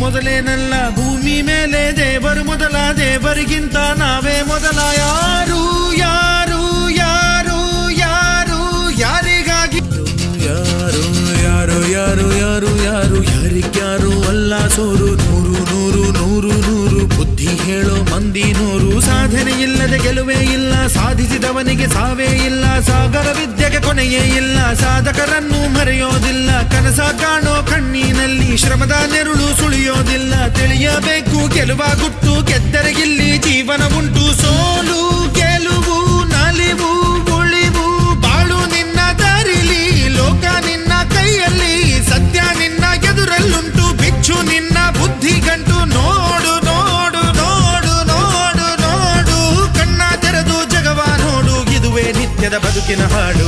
ಮೊದಲೇನಲ್ಲ, ಭೂಮಿ ಮೇಲೆ ದೇವರು ಮೊದಲ, ದೇವರಿಗಿಂತ ನಾವೇ ಮೊದಲ. ಯಾರು ಯಾರು ಯಾರು ಯಾರು ಯಾರಿಗಾಗಿ ಯಾರು ಯಾರು ಯಾರು ಯಾರು ಯಾರು ಯಾರಿಗ್ಯಾರು ಅಲ್ಲ ಸೋರು. ನೂರು ನೂರು ನೂರು ನೂರು ಬುದ್ಧಿ ಹೇಳೋ ಮಂದಿ ನೂರು. ಸಾಧನೆ ಇಲ್ಲದೆ ಗೆಲುವೇ ಇಲ್ಲ, ಸಾಧಿಸಿದವನಿಗೆ ಸಾವೇ ಇಲ್ಲ. ಸಾಗರ ವಿದ್ಯೆಗೆ ಕೊನೆಯೇ ಇಲ್ಲ, ಸಾಧಕರನ್ನು ಮರೆಯೋದಿಲ್ಲ. ಕನಸ ಕಾಣೋ ಕಣ್ಣಿನಲ್ಲಿ ಶ್ರಮದ ನೆರುಳು ಸುಳಿಯೋದಿಲ್ಲ. ತಿಳಿಯಬೇಕು ಗೆಲುವ ಗುಟ್ಟು, ಗೆದ್ದರೆ ಇಲ್ಲಿ ಜೀವನ ಉಂಟು. ಸೋಲು ಗೆಲುವು ನಲಿವು ಉಳಿವು ಬಾಳು ನಿನ್ನ ದಾರಿಲಿ, ಲೋಕ ನಿನ್ನ ಕೈಯಲ್ಲಿ, ಸತ್ಯ ನಿನ್ನ ಎದುರಲ್ಲುಂಟು. ಬಿಚ್ಚು ನಿನ್ನ ಬುದ್ಧಿ ಗಂಟು, ನೋಡು ನೋಡು ನೋಡು ನೋಡು ನೋಡು. ಕಣ್ಣ ತೆರೆದು ಜಗವ ನೋಡು, ಇದುವೇ ನಿತ್ಯದ ಬದುಕಿನ ಹಾಡು.